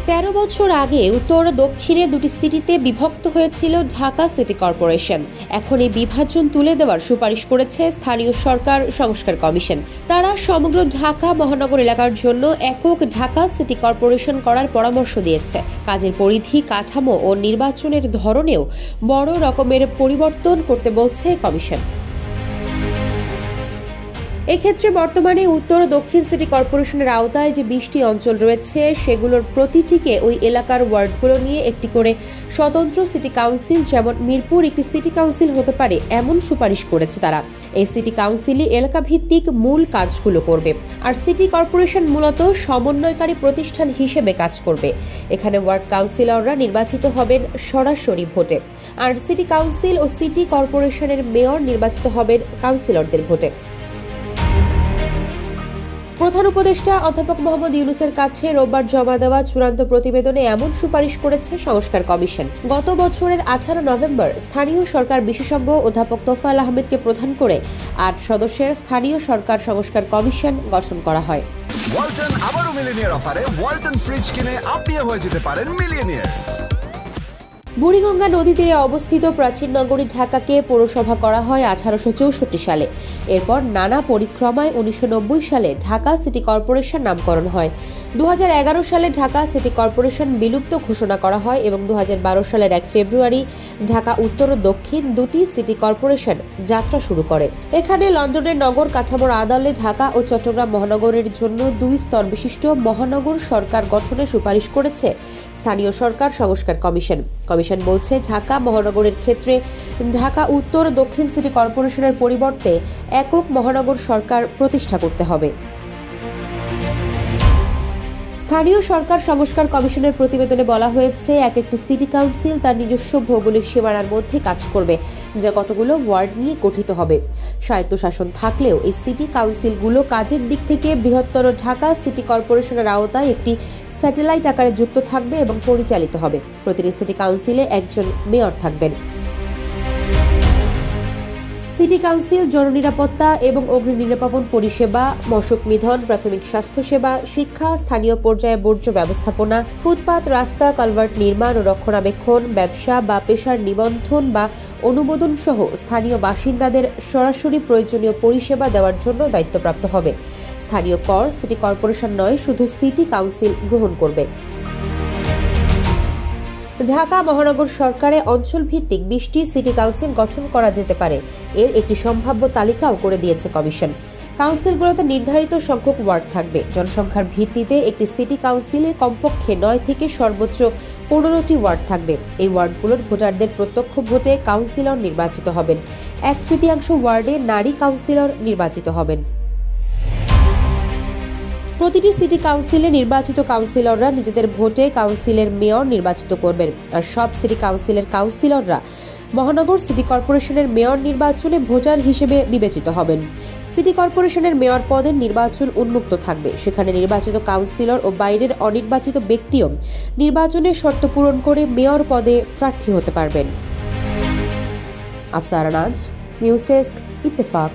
13 বছর আগে উত্তর দক্ষিণে দুটি সিটিতে বিভক্ত হয়েছিল ঢাকা সিটি কর্পোরেশন। এখন এই বিভাজন তুলে দেওয়ার সুপারিশ করেছে স্থানীয় সরকার সংস্কার কমিশন। তারা সমগ্র ঢাকা মহানগর এলাকার জন্য একক ঢাকা সিটি কর্পোরেশন করার পরামর্শ দিয়েছে। কাজের পরিধি, কাঠামো ও নির্বাচনের ধরনেও বড় রকমের পরিবর্তন করতে বলছে কমিশন। এক্ষেত্রে বর্তমানে উত্তর ও দক্ষিণ সিটি কর্পোরেশনের আওতায় যে 20টি অঞ্চল রয়েছে সেগুলোর প্রতিটিকে ওই এলাকার ওয়ার্ডগুলো নিয়ে একটি করে স্বতন্ত্র সিটি কাউন্সিল, যেমন মিরপুর একটি সিটি কাউন্সিল হতে পারে, এমন সুপারিশ করেছে তারা। এই সিটি কাউন্সিলই এলাকা ভিত্তিক মূল কাজগুলো করবে, আর সিটি কর্পোরেশন মূলত সমন্বয়কারী প্রতিষ্ঠান হিসেবে কাজ করবে। এখানে ওয়ার্ড কাউন্সিলররা নির্বাচিত হবেন সরাসরি ভোটে, আর সিটি কাউন্সিল ও সিটি কর্পোরেশনের মেয়র নির্বাচিত হবেন কাউন্সিলরদের ভোটে। প্রধান উপদেষ্টা অধ্যাপক মোহাম্মদ ইউনূসের কাছে রোববার জমা দেওয়া চূড়ান্ত প্রতিবেদনে এমন সুপারিশ করেছে সংস্কার কমিশন। গত বছরের 18 নভেম্বর স্থানীয় সরকার বিশেষজ্ঞ অধ্যাপক তোফায়েল আহমেদকে প্রধান করে 8 সদস্যের স্থানীয় সরকার সংস্কার কমিশন গঠন করা হয়। ওয়ালটন আবারও মিলিয়নিয়ার অফারে ওয়ালটন ফ্রিজ কিনে আপনিও হয়ে যেতে পারেন মিলিয়নিয়ার। বুড়িগঙ্গা নদী তীরে অবস্থিত প্রাচীন নগরী ঢাকাকে পৌরসভা করা হয় 1864 সালে। এরপর নানা পরিক্রমায় 1990 সালে ঢাকা সিটি কর্পোরেশন নামকরণ হয়। 2011 সালে ঢাকা সিটি কর্পোরেশন বিলুপ্ত ঘোষণা করা হয় এবং 2012 সালের 1 ফেব্রুয়ারি ঢাকা উত্তর ও দক্ষিণ দুটি সিটি কর্পোরেশন যাত্রা শুরু করে। এখানে লন্ডনের নগর কাঠামোর আদলে ঢাকা ও চট্টগ্রাম মহানগরের জন্য 2 স্তর বিশিষ্ট মহানগর সরকার গঠনের সুপারিশ করেছে স্থানীয় সরকার সংস্কার কমিশন। কমিশন বলছে, ঢাকা মহানগরের ক্ষেত্রে ঢাকা উত্তর দক্ষিণ সিটি কর্পোরেশনের পরিবর্তে একক মহানগর সরকার প্রতিষ্ঠা করতে হবে। স্থানীয় সরকার সংস্কার কমিশনের প্রতিবেদনে বলা হয়েছে, এক একটি সিটি কাউন্সিল তার নিজস্ব ভৌগোলিক সীমানার মধ্যে কাজ করবে, যা কতগুলো ওয়ার্ড নিয়ে গঠিত হবে। স্বায়ত্তশাসন থাকলেও এই সিটি কাউন্সিলগুলো কাজের দিক থেকে বৃহত্তর ঢাকা সিটি কর্পোরেশনের আওতায় একটি স্যাটেলাইট আকারে যুক্ত থাকবে এবং পরিচালিত হবে। প্রতিটি সিটি কাউন্সিলে একজন মেয়র থাকবেন। সিটি কাউন্সিল জননিরাপত্তা এবং অগ্নি নির্বাপন পরিষেবা, মশক নিধন, প্রাথমিক স্বাস্থ্যসেবা, শিক্ষা, স্থানীয় পর্যায়ে বর্জ্য ব্যবস্থাপনা, ফুটপাত, রাস্তা, কালভার্ট নির্মাণ ও রক্ষণাবেক্ষণ, ব্যবসা বা পেশার নিবন্ধন বা অনুমোদন সহ স্থানীয় বাসিন্দাদের সরাসরি প্রয়োজনীয় পরিষেবা দেওয়ার জন্য দায়িত্বপ্রাপ্ত হবে। স্থানীয় কর সিটি কর্পোরেশন নয়, শুধু সিটি কাউন্সিল গ্রহণ করবে। ঢাকা মহানগর সরকারে অঞ্চলভিত্তিক 20টি সিটি কাউন্সিল গঠন করা যেতে পারে, এর একটি সম্ভাব্য তালিকাও করে দিয়েছে কমিশন। কাউন্সিলগুলোতে নির্ধারিত সংখ্যক ওয়ার্ড থাকবে। জনসংখ্যার ভিত্তিতে একটি সিটি কাউন্সিলে কমপক্ষে 9 থেকে সর্বোচ্চ 15টি ওয়ার্ড থাকবে। এই ওয়ার্ডগুলোর ভোটারদের প্রত্যক্ষ ভোটে কাউন্সিলর নির্বাচিত হবেন। 1/3 ওয়ার্ডে নারী কাউন্সিলর নির্বাচিত হবেন। প্রতিটি সিটি কাউন্সিলে নির্বাচিত কাউন্সিলররা নিজেদের ভোটে কাউন্সিলের মেয়র নির্বাচিত করবেন, আর সব সিটি কাউন্সিলের কাউন্সিলররা মহানগর সিটি কর্পোরেশনের মেয়র নির্বাচনে ভোটার হিসেবে বিবেচিত হবেন। সিটি কর্পোরেশনের মেয়র পদের নির্বাচন উন্মুক্ত থাকবে। সেখানে নির্বাচিত কাউন্সিলর ও বাইরের অনির্বাচিত ব্যক্তিও নির্বাচনের শর্ত পূরণ করে মেয়র পদে প্রার্থী হতে পারবেন। আফসারা নাজ, নিউজ ডেস্ক, ইত্তেফাক।